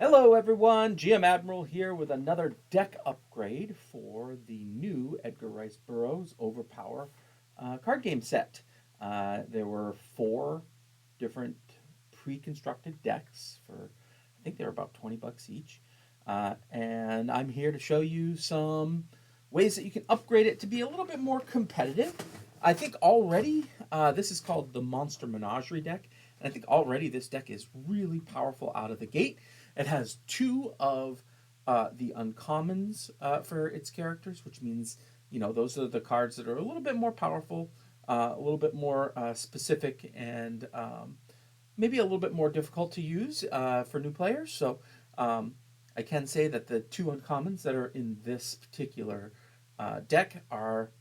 Hello everyone, GM Admiral here with another deck upgrade for the new Edgar Rice Burroughs OverPower card game set. There were 4 different pre-constructed decks for, I think they were about 20 bucks each. And I'm here to show you some ways that you can upgrade it to be a little bit more competitive. I think already, this is called the Monster Menagerie deck, and I think already this deck is really powerful out of the gate. It has 2 of the uncommons for its characters, which means, those are the cards that are a little bit more powerful, a little bit more specific, and maybe a little bit more difficult to use for new players. So I can say that the 2 uncommons that are in this particular deck are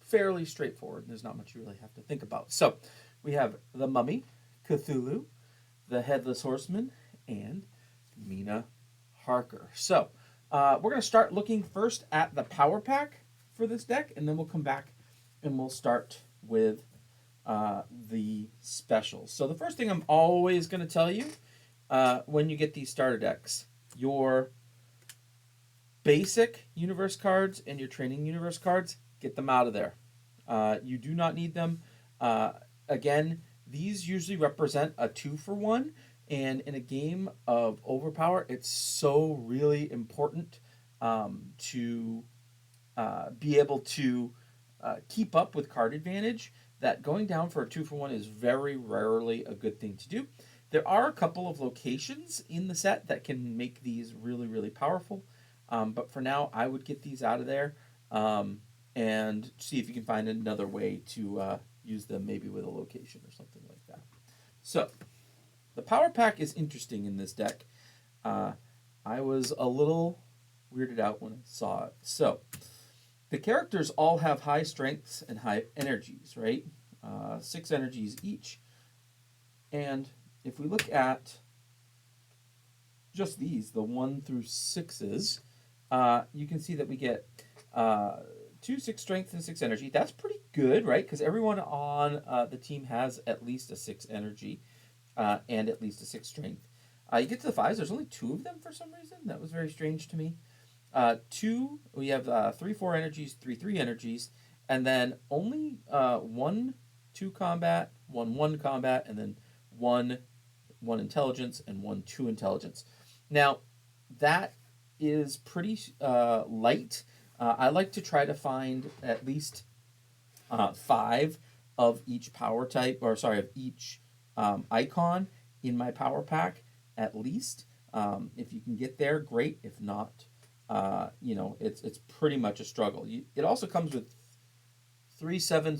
fairly straightforward. There's not much you really have to think about. So we have the Mummy, Cthulhu, the Headless Horseman, and Mina Harker. So we're going to start looking first at the power pack for this deck, and then we'll come back and we'll start with the specials. So the first thing I'm always going to tell you when you get these starter decks, your basic universe cards and your training universe cards, get them out of there. You do not need them. Again, these usually represent a 2-for-1. And in a game of OverPower, it's so really important to be able to keep up with card advantage that going down for a 2-for-1 is very rarely a good thing to do. There are a couple of locations in the set that can make these really, really powerful. But for now, I would get these out of there and see if you can find another way to use them, maybe with a location or something like that. So the power pack is interesting in this deck. I was a little weirded out when I saw it. So the characters all have high strengths and high energies, right? 6 energies each. And if we look at just these, the 1 through 6s, you can see that we get 2 6 strength and 6 energy. That's pretty good, right? Because everyone on the team has at least a 6 energy and at least a 6 strength. You get to the 5s, there's only 2 of them for some reason. That was very strange to me. 2, we have 3 4 energies, 3 3 energies, and then only 1 2 combat, 1 1 combat, and then 1 1 intelligence, and 1 2 intelligence. Now, that is pretty light. I like to try to find at least 5 of each power type, or sorry, of each icon in my power pack at least. If you can get there, great. If not, it's pretty much a struggle. It also comes with 3 7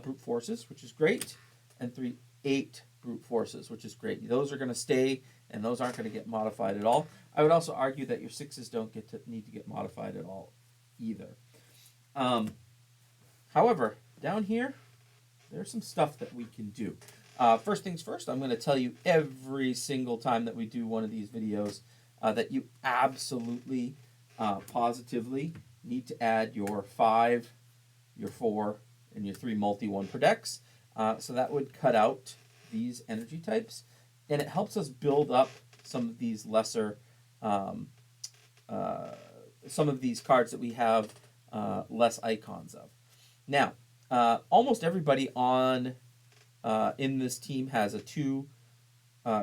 brute forces, which is great, and 3 8 brute forces, which is great. Those are going to stay, and those aren't going to get modified at all. I would also argue that your 6s don't need to get modified at all either. However, down here, there's some stuff that we can do. First things first, I'm going to tell you every single time that we do one of these videos that you absolutely, positively need to add your 5, your 4, and your 3 multi-1 per decks. So that would cut out these energy types, and it helps us build up some of these lesser, some of these cards that we have less icons of. Now, almost everybody on in this team has a 2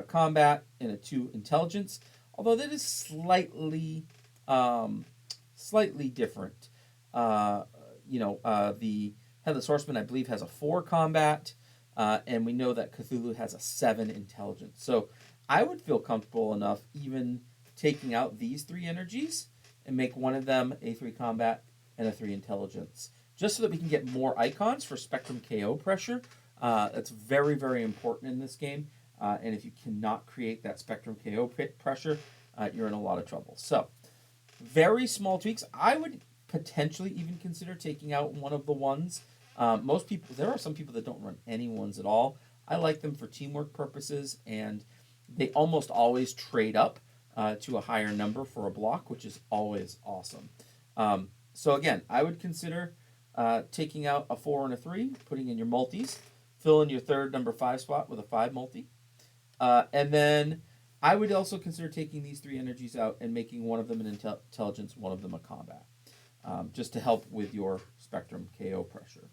combat and a 2 intelligence, although that is slightly different. The Headless Horseman, I believe, has a 4 combat, and we know that Cthulhu has a 7 intelligence. So I would feel comfortable enough even taking out these 3 energies and make one of them a 3 combat and a 3 intelligence, just so that we can get more icons for Spectrum KO pressure. That's very, very important in this game. And if you cannot create that Spectrum KO pressure, you're in a lot of trouble. So, very small tweaks. I would potentially even consider taking out one of the ones. Most people, there are some people that don't run any ones at all. I like them for teamwork purposes, and they almost always trade up to a higher number for a block, which is always awesome. So again, I would consider taking out a 4 and a 3, putting in your multis, fill in your third number 5 spot with a 5 multi, and then I would also consider taking these 3 energies out and making one of them an intelligence, one of them a combat, just to help with your spectrum KO pressure.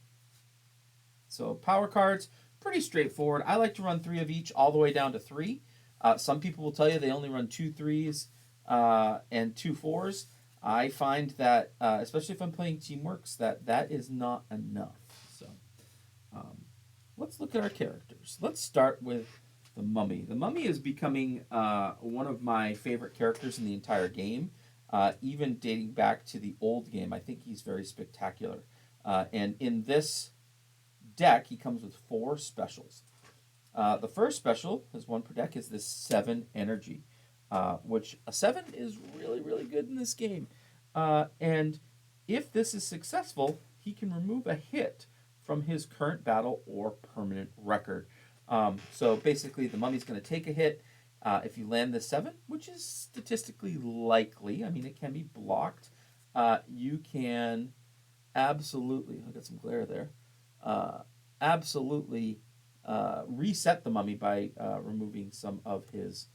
So power cards, pretty straightforward. I like to run 3 of each all the way down to 3. Some people will tell you they only run 2 3s and 2 4s. I find that, especially if I'm playing Teamworks, that is not enough. So let's look at our characters. Let's start with the Mummy. The Mummy is becoming one of my favorite characters in the entire game, even dating back to the old game. I think he's very spectacular. And in this deck, he comes with 4 specials. The first special, is 1 per deck, is this 7 energy, which a 7 is really, really good in this game. And if this is successful, he can remove a hit from his current battle or permanent record. So basically, the Mummy's going to take a hit. If you land the 7, which is statistically likely, I mean, it can be blocked, you can absolutely, I got some glare there, absolutely reset the Mummy by removing some of his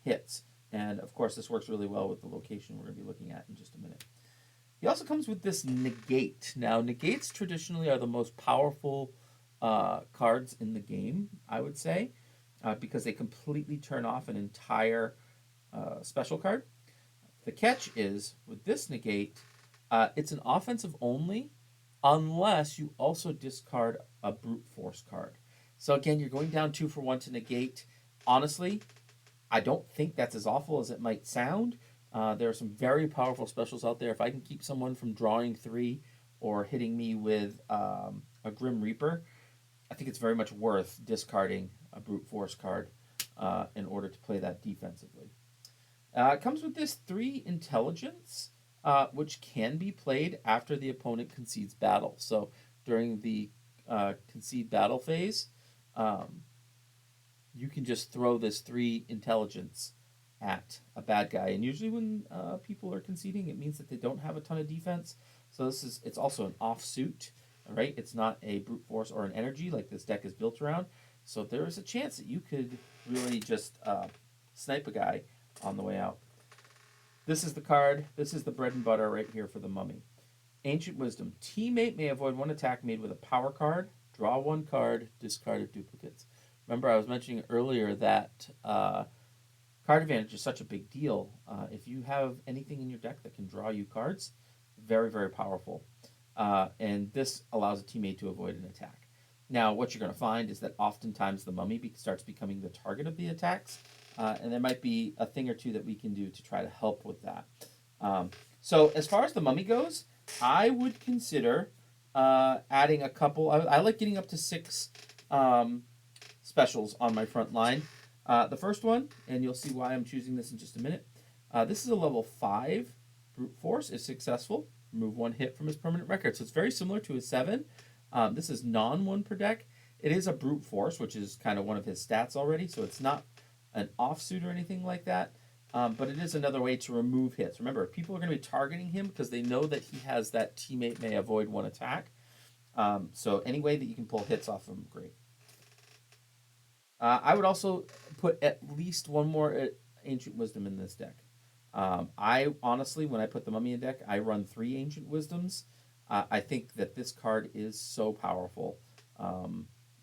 hits. And of course, this works really well with the location we're going to be looking at in just a minute. He also comes with this negate. Now, negates traditionally are the most powerful cards in the game, I would say, because they completely turn off an entire special card. The catch is, with this negate, it's an offensive only, unless you also discard a brute force card. So again, you're going down 2 for 1 to negate. Honestly, I don't think that's as awful as it might sound. There are some very powerful specials out there. If I can keep someone from drawing 3 or hitting me with a Grim Reaper, I think it's very much worth discarding a brute force card in order to play that defensively. It comes with this 3 intelligence, which can be played after the opponent concedes battle. So during the concede battle phase, you can just throw this 3 intelligence at a bad guy. And usually when people are conceding, it means that they don't have a ton of defense. So it's also an offsuit, right? It's not a brute force or an energy like this deck is built around. So there is a chance that you could really just snipe a guy on the way out. This is the card. This is the bread and butter right here for the Mummy. Ancient Wisdom. Teammate may avoid 1 attack made with a power card. Draw 1 card. Discard of duplicates. Remember, I was mentioning earlier that card advantage is such a big deal. If you have anything in your deck that can draw you cards, very, very powerful. And this allows a teammate to avoid an attack. Now, what you're going to find is that oftentimes the Mummy starts becoming the target of the attacks, and there might be a thing or 2 that we can do to try to help with that. So as far as the Mummy goes, I would consider adding a couple. I like getting up to 6 specials on my front line. The first one, and you'll see why I'm choosing this in just a minute. This is a level 5 brute force. If successful, remove 1 hit from his permanent record. So it's very similar to a 7. This is non-1 per deck. It is a brute force, which is kind of one of his stats already. So it's not an offsuit or anything like that. But it is another way to remove hits. Remember, people are going to be targeting him because they know that he has that teammate may avoid 1 attack. So any way that you can pull hits off of him, great. I would also put at least 1 more Ancient Wisdom in this deck. I honestly, when I put the Mummy in deck, I run 3 Ancient Wisdoms. I think that this card is so powerful.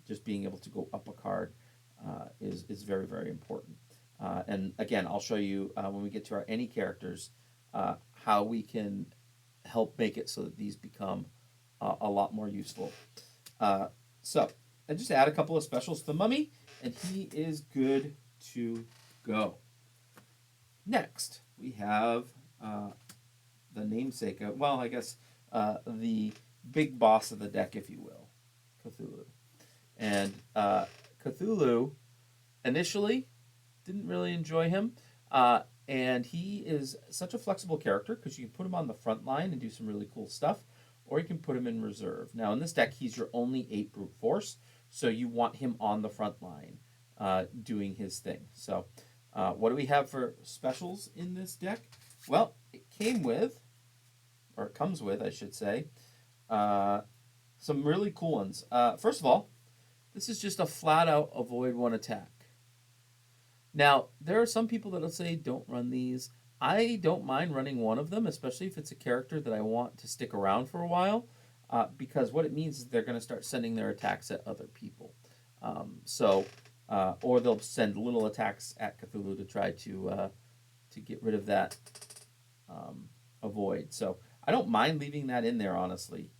Just being able to go up a card is very, very important. And again, I'll show you when we get to our any characters how we can help make it so that these become a lot more useful. So I just add a couple of specials to the Mummy, and he is good to go. Next, we have the namesake of, well, I guess the big boss of the deck, if you will, Cthulhu. And Cthulhu, initially, didn't really enjoy him. And he is such a flexible character because you can put him on the front line and do some really cool stuff, or you can put him in reserve. Now, in this deck, he's your only 8 brute force, so you want him on the front line doing his thing. So what do we have for specials in this deck? Well, it came with, or it comes with, I should say, some really cool ones. First of all, this is just a flat-out avoid 1 attack. Now, there are some people that'll say don't run these. I don't mind running one of them, especially if it's a character that I want to stick around for a while, because what it means is they're going to start sending their attacks at other people. Or they'll send little attacks at Cthulhu to try to get rid of that avoid. So I don't mind leaving that in there, honestly,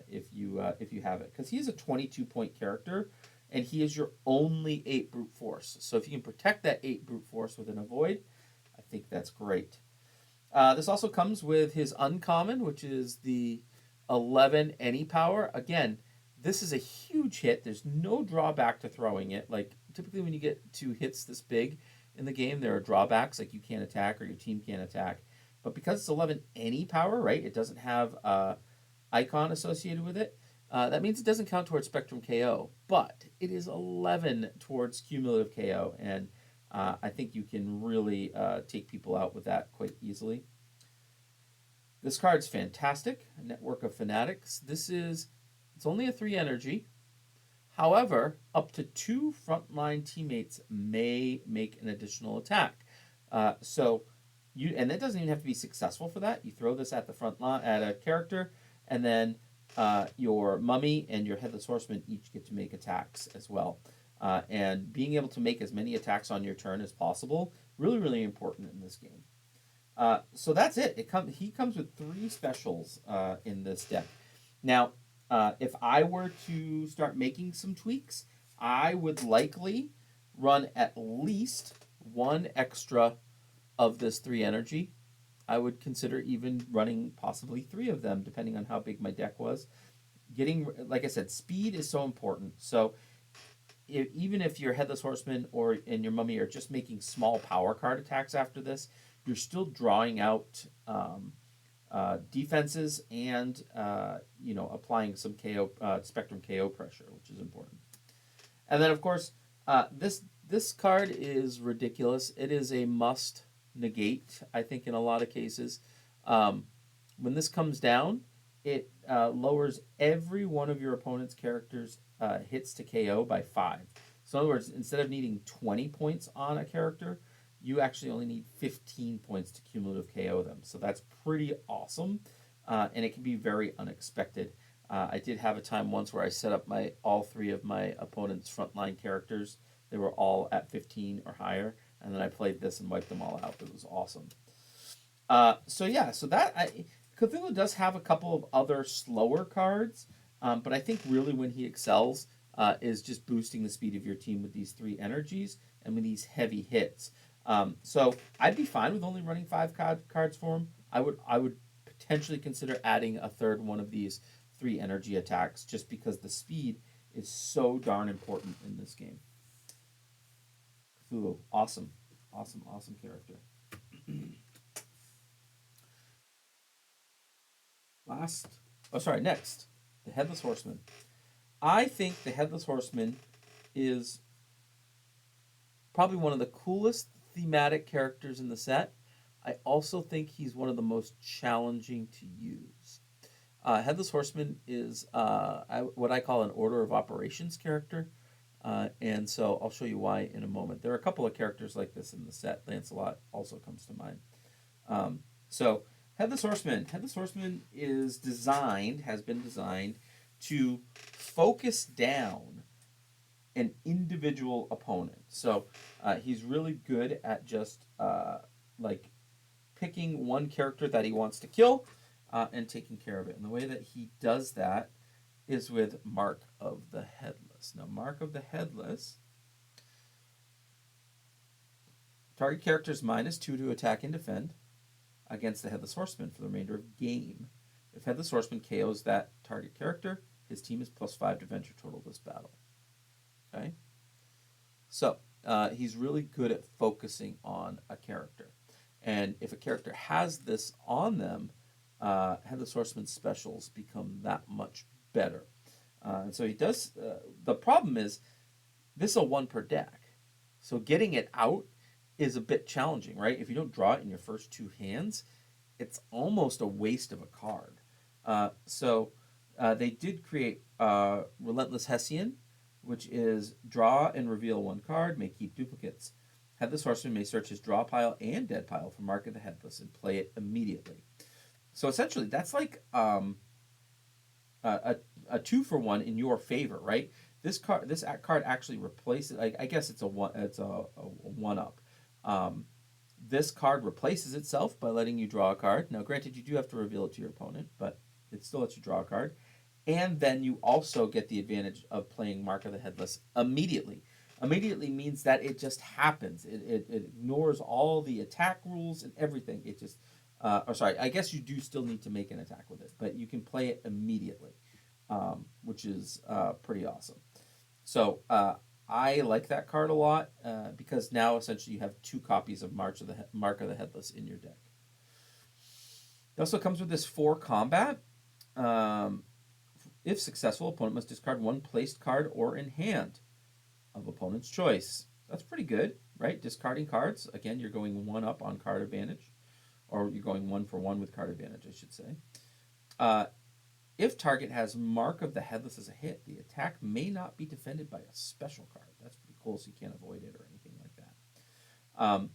if you have it, because he's a 22-point character, and he is your only 8 brute force. So if you can protect that 8 brute force with an avoid, I think that's great. This also comes with his uncommon, which is the 11 any power. Again, this is a huge hit. There's no drawback to throwing it. Like, typically when you get to hits this big in the game, there are drawbacks, like you can't attack or your team can't attack. But because it's 11 any power, right, it doesn't have icon associated with it. That means it doesn't count towards Spectrum KO, but it is 11 towards cumulative KO, and I think you can really take people out with that quite easily. This card's fantastic. A Network of Fanatics. It's only a 3 energy. However, up to 2 frontline teammates may make an additional attack. And that doesn't even have to be successful for that. You throw this at the front line at a character, and then your mummy and your headless horseman each get to make attacks as well. And being able to make as many attacks on your turn as possible, really, really important in this game. So that's it. He comes with 3 specials in this deck. Now, if I were to start making some tweaks, I would likely run at least 1 extra of this 3 energy. I would consider even running possibly 3 of them, depending on how big my deck was. Like I said, speed is so important. So even if your Headless Horseman and your Mummy are just making small power card attacks after this, you're still drawing out defenses and applying some KO Spectrum KO pressure, which is important. And then of course this card is ridiculous. It is a must negate, I think, in a lot of cases. When this comes down, it lowers every one of your opponent's characters' hits to KO by 5. So in other words, instead of needing 20 points on a character, you actually only need 15 points to cumulative KO them. So that's pretty awesome, and it can be very unexpected. I did have a time once where I set up all 3 of my opponent's frontline characters. They were all at 15 or higher, and then I played this and wiped them all out. It was awesome. Cthulhu does have a couple of other slower cards, but I think really when he excels is just boosting the speed of your team with these 3 energies and with these heavy hits. So I'd be fine with only running 5 cards for him. I would potentially consider adding a third one of these 3 energy attacks, just because the speed is so darn important in this game. Cthulhu, awesome, awesome, awesome character. Next, the Headless Horseman. I think the Headless Horseman is probably one of the coolest thematic characters in the set. I also think he's one of the most challenging to use. Headless Horseman is what I call an order of operations character, and so I'll show you why in a moment. There are a couple of characters like this in the set. Lancelot also comes to mind. So Headless Horseman. Headless Horseman has been designed to focus down an individual opponent. So he's really good at just picking one character that he wants to kill and taking care of it. And the way that he does that is with Mark of the Headless. Now, Mark of the Headless, target character's -2 to attack and defend against the Headless Horseman for the remainder of game. If Headless Horseman KOs that target character, his team is +5 to venture total this battle. Okay? So, he's really good at focusing on a character. And if a character has this on them, Headless Horseman's specials become that much better. And so he does. The problem is, this is a 1 per deck. So getting it out is a bit challenging, right? If you don't draw it in your first 2 hands, it's almost a waste of a card. So they did create Relentless Hessian, which is draw and reveal 1 card, may keep duplicates. Headless Horseman may search his draw pile and dead pile for Mark of the Headless and play it immediately. So essentially, that's like a 2-for-1 in your favor, right? This card actually replaces. I guess it's a one. It's a one up. This card replaces itself by letting you draw a card. Now, granted, you do have to reveal it to your opponent, but it still lets you draw a card. And then you also get the advantage of playing Mark of the Headless immediately. Immediately means that it just happens. It ignores all the attack rules and everything. It just, I guess you do still need to make an attack with it, but you can play it immediately, which is pretty awesome. So I like that card a lot because now essentially you have 2 copies of Mark of the Headless in your deck. It also comes with this 4 combat. If successful, opponent must discard 1 placed card or in hand of opponent's choice. That's pretty good, right? Discarding cards. Again, you're going 1 up on card advantage, or you're going 1-for-1 with card advantage, I should say. If target has Mark of the Headless as a hit, the attack may not be defended by a special card. That's pretty cool, so you can't avoid it or anything like that.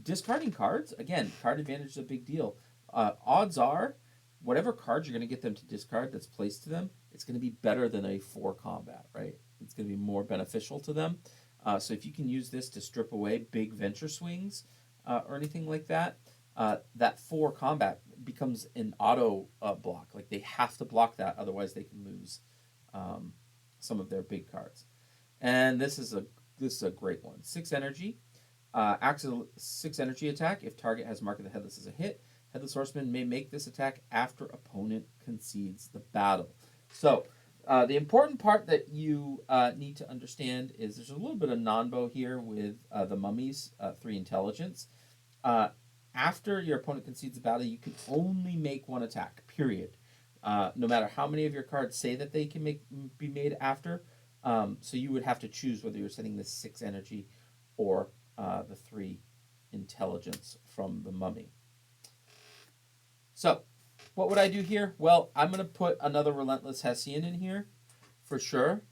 Discarding cards, again, card advantage is a big deal. Odds are, whatever card you're going to get them to discard that's placed to them, it's going to be better than a 4 combat, right? It's going to be more beneficial to them. So if you can use this to strip away big venture swings or anything like that, that 4 combat becomes an auto block. Like, they have to block that, otherwise they can lose some of their big cards. And this is a great one. 6 energy. Acts as a 6 energy attack. If target has Mark of the Headless as a hit, Headless Horseman may make this attack after opponent concedes the battle. So, the important part that you need to understand is there's a little bit of non-bow here with the mummies, 3 intelligence. After your opponent concedes the battle, you can only make 1 attack, period. No matter how many of your cards say that they can be made after. So you would have to choose whether you're setting the 6 energy or the 3 intelligence from the mummy. So, what would I do here? Well, I'm going to put another Relentless Hessian in here, for sure,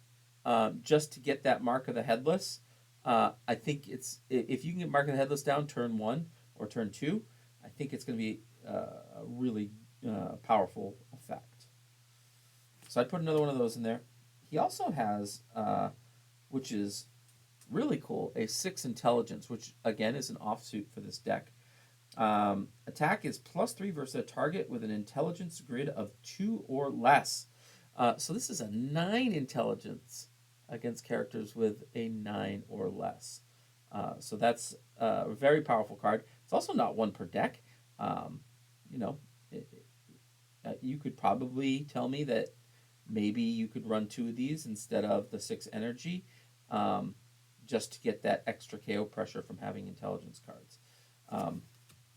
just to get that Mark of the Headless. I think if you can get Mark of the Headless down turn 1 or turn 2, I think it's going to be a really powerful effect. So I put another one of those in there. He also has, which is really cool, a 6 intelligence, which again is an offsuit for this deck. Attack is +3 versus a target with an intelligence grid of 2 or less. So this is a 9 intelligence against characters with a 9 or less. So that's a very powerful card. It's also not 1 per deck. You could probably tell me that maybe you could run 2 of these instead of the 6 energy, just to get that extra KO pressure from having intelligence cards.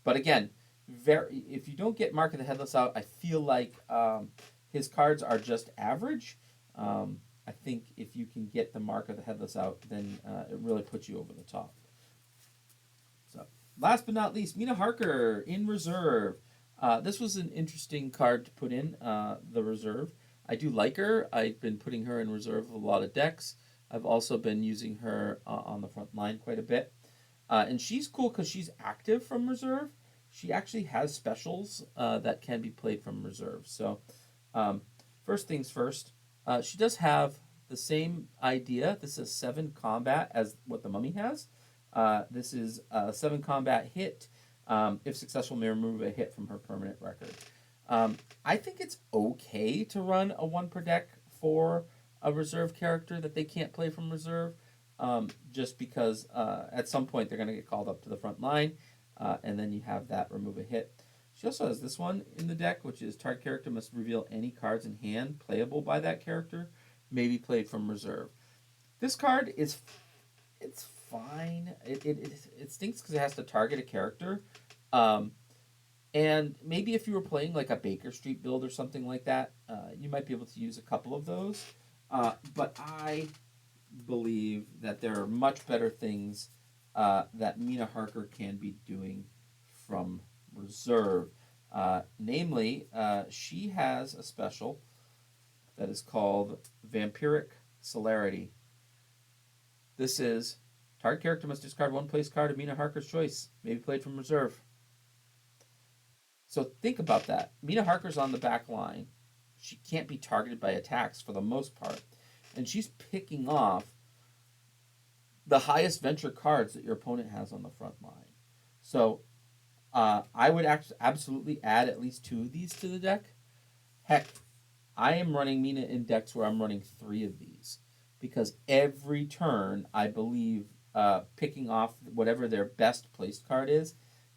But again, if you don't get Mark of the Headless out, I feel like his cards are just average. I think if you can get the Mark of the Headless out, then it really puts you over the top. So, last but not least, Mina Harker in reserve. This was an interesting card to put in, the reserve. I do like her. I've been putting her in reserve of a lot of decks. I've also been using her on the front line quite a bit. And she's cool because she's active from reserve. She actually has specials that can be played from reserve. So, first things first, she does have the same idea. This is 7 combat as what the mummy has. This is a 7 combat hit. If successful, may remove a hit from her permanent record. I think it's okay to run a 1 per deck for a reserve character that they can't play from reserve. Just because at some point they're going to get called up to the front line, and then you have that remove a hit. She also has this one in the deck, which is target character must reveal any cards in hand playable by that character, may be played from reserve. This card it's fine. It stinks because it has to target a character, and maybe if you were playing like a Baker Street build or something like that, you might be able to use a couple of those. But I believe that there are much better things that Mina Harker can be doing from reserve. Namely, she has a special that is called Vampiric Celerity. This is Target character must discard one place card of Mina Harker's choice, maybe played from reserve. So think about that. Mina Harker's on the back line. She can't be targeted by attacks for the most part. And she's picking off the highest venture cards that your opponent has on the front line. So I would absolutely add at least 2 of these to the deck. Heck, I am running Mina in decks where I'm running 3 of these. Because every turn, I believe picking off whatever their best placed card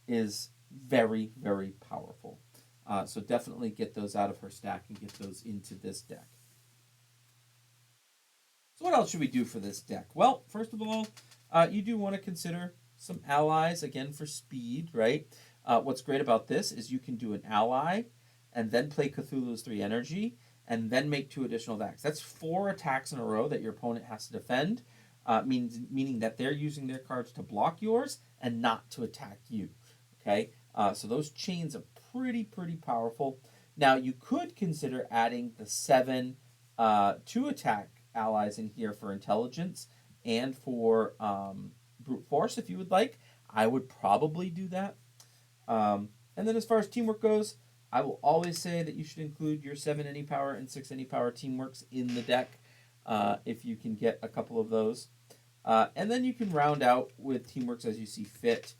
is very, very powerful. So definitely get those out of her stack and get those into this deck. So what else should we do for this deck? Well, first of all, you do want to consider some allies, again, for speed, right? What's great about this is you can do an ally and then play Cthulhu's 3 energy and then make 2 additional attacks. That's 4 attacks in a row that your opponent has to defend, meaning that they're using their cards to block yours and not to attack you. Okay, so those chains are pretty powerful. Now you could consider adding the 7 2 attack allies in here for intelligence and for brute force if you would like. I would probably do that. And then as far as teamwork goes, I will always say that you should include your 7 any power and 6 any power teamworks in the deck if you can get a couple of those. And then you can round out with teamworks as you see fit.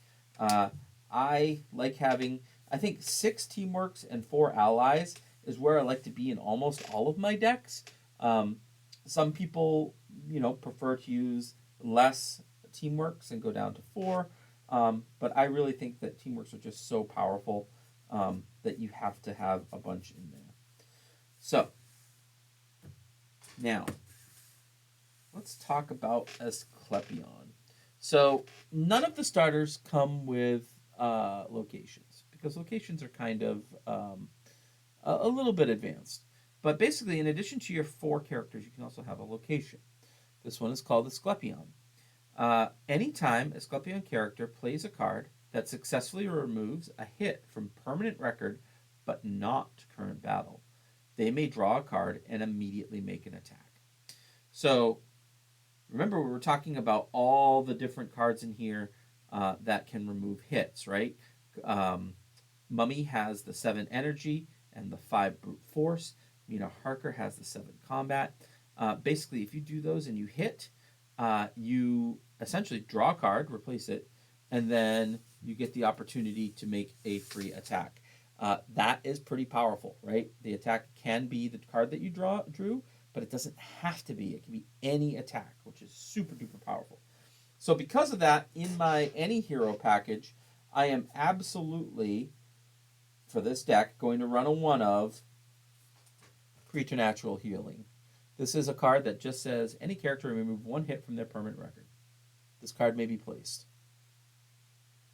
I like having, I think 6 teamworks and 4 allies is where I like to be in almost all of my decks. Some people, prefer to use less teamworks and go down to 4. But I really think that teamworks are just so powerful that you have to have a bunch in there. So, now, let's talk about Esperion. So, none of the starters come with locations, because locations are kind of a little bit advanced. But basically, in addition to your 4 characters, you can also have a location. This one is called Esperion. Anytime a Esperion character plays a card that successfully removes a hit from permanent record, but not current battle, they may draw a card and immediately make an attack. So, remember we were talking about all the different cards in here that can remove hits, right? Mummy has the 7 energy and the 5 brute force. Mina Harker has the 7 combat. Basically, if you do those and you hit, you essentially draw a card, replace it, and then you get the opportunity to make a free attack. That is pretty powerful, right? The attack can be the card that you drew, but it doesn't have to be. It can be any attack, which is super duper powerful. So because of that, in my any hero package, I am absolutely, for this deck, going to run a 1 of Preternatural Healing. This is a card that just says any character may remove 1 hit from their permanent record. This card may be placed.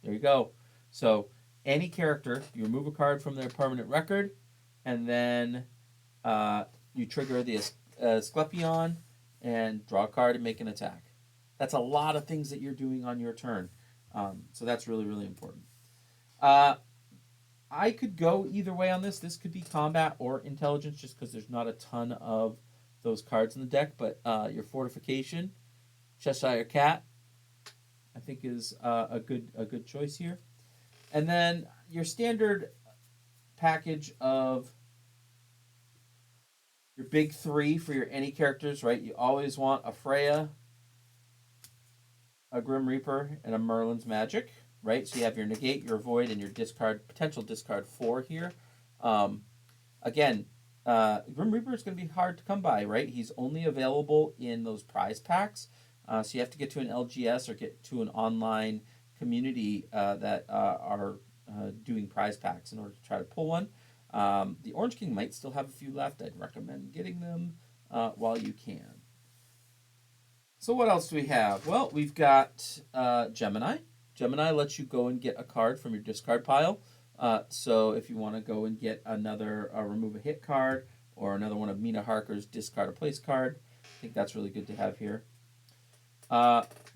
There you go. So any character, you remove a card from their permanent record, and then you trigger the Esperion and draw a card and make an attack. That's a lot of things that you're doing on your turn. So that's really, really important. I could go either way on this. This could be combat or intelligence, just because there's not a ton of those cards in the deck. But your fortification, Cheshire Cat, I think is a good choice here. And then your standard package of your big 3 for your any characters, right? You always want a Freya, a Grim Reaper, and a Merlin's Magic, right? So you have your negate, your avoid, and your potential discard 4 here. Again, Grim Reaper is going to be hard to come by, right? He's only available in those prize packs. So you have to get to an LGS or get to an online community that are doing prize packs in order to try to pull one. The Orange King might still have a few left. I'd recommend getting them while you can. So what else do we have? Well, we've got Gemini. Gemini lets you go and get a card from your discard pile. So if you want to go and get another remove a hit card or another one of Mina Harker's discard a place card, I think that's really good to have here.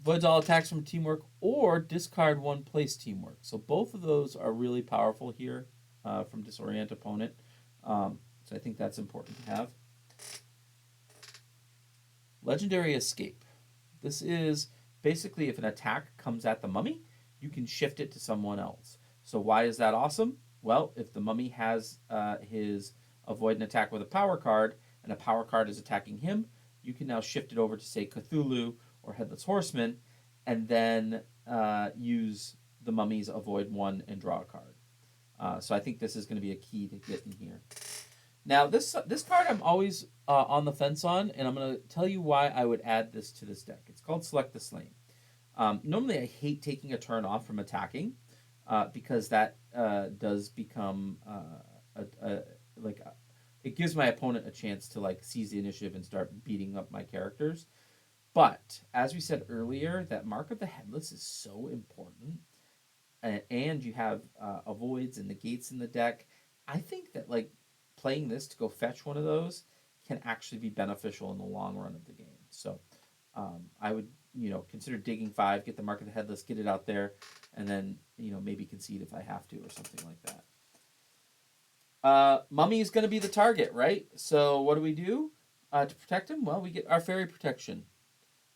Voids all attacks from teamwork or discard 1 place teamwork. So both of those are really powerful here from Disorient Opponent. So I think that's important to have. Legendary Escape. This is basically if an attack comes at the mummy, you can shift it to someone else. So why is that awesome? Well, if the mummy has his avoid an attack with a power card, and a power card is attacking him, you can now shift it over to, say, Cthulhu or Headless Horseman, and then use the mummy's avoid one and draw a card. So I think this is going to be a key to get in here. Now, this card I'm always on the fence on, and I'm going to tell you why I would add this to this deck. It's called Select the Slain. Normally, I hate taking a turn off from attacking because that does become it gives my opponent a chance to like seize the initiative and start beating up my characters. But as we said earlier, that Mark of the Headless is so important, and you have avoids and negates in the deck. I think that like playing this to go fetch one of those can actually be beneficial in the long run of the game. So I would consider digging 5, get the Mark of the Headless, get it out there, and then maybe concede if I have to or something like that. Mummy is going to be the target, right? So what do we do to protect him? Well, we get our fairy protection.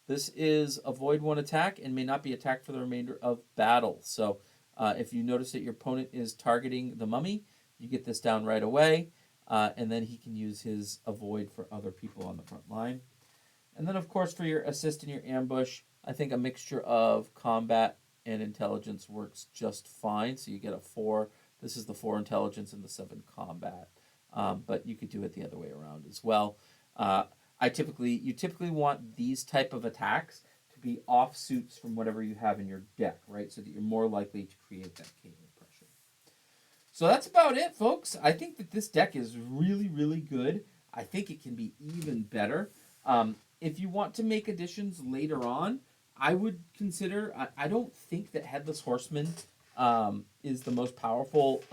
This is avoid one attack and may not be attacked for the remainder of battle. So if you notice that your opponent is targeting the mummy, you get this down right away, and then he can use his avoid for other people on the front line. And then, of course, for your assist and your ambush, I think a mixture of combat and intelligence works just fine. So you get a 4. This is the 4 intelligence and the 7 combat. But you could do it the other way around as well. You typically want these type of attacks to be offsuits from whatever you have in your deck, right? So that you're more likely to create that KO pressure. So that's about it, folks. I think that this deck is really, really good. I think it can be even better. If you want to make additions later on, I would consider. I don't think that Headless Horseman is the most powerful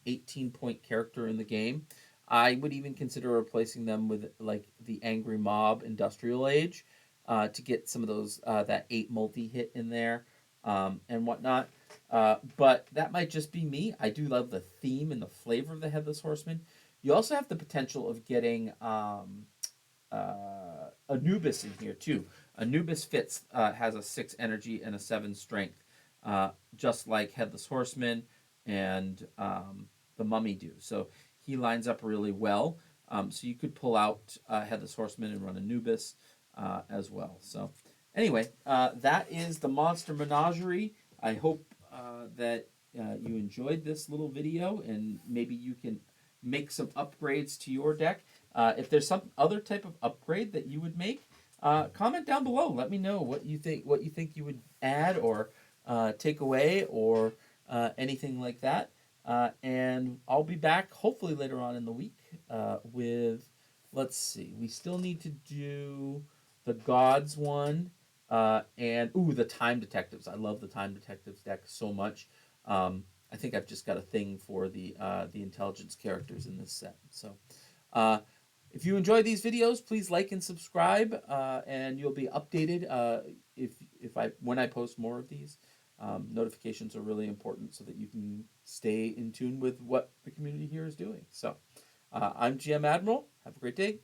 18-point character in the game. I would even consider replacing them with like the Angry Mob Industrial Age to get some of those that 8 multi-hit in there and whatnot. But that might just be me. I do love the theme and the flavor of the Headless Horseman. You also have the potential of getting Anubis in here too. Anubis has a 6 energy and a 7 strength, just like Headless Horseman and the Mummy do. So he lines up really well. So you could pull out Headless Horseman and run Anubis as well. So anyway, that is the Monster Menagerie. I hope that you enjoyed this little video, and maybe you can make some upgrades to your deck. If there's some other type of upgrade that you would make, comment down below. Let me know what you think you would add or take away or anything like that. And I'll be back hopefully later on in the week with, let's see, we still need to do the Gods one and the Time Detectives. I love the Time Detectives deck so much. I think I've just got a thing for the intelligence characters in this set. So if you enjoy these videos, please like and subscribe, and you'll be updated when I post more of these. Notifications are really important so that you can stay in tune with what the community here is doing. So I'm GM Admiral. Have a great day.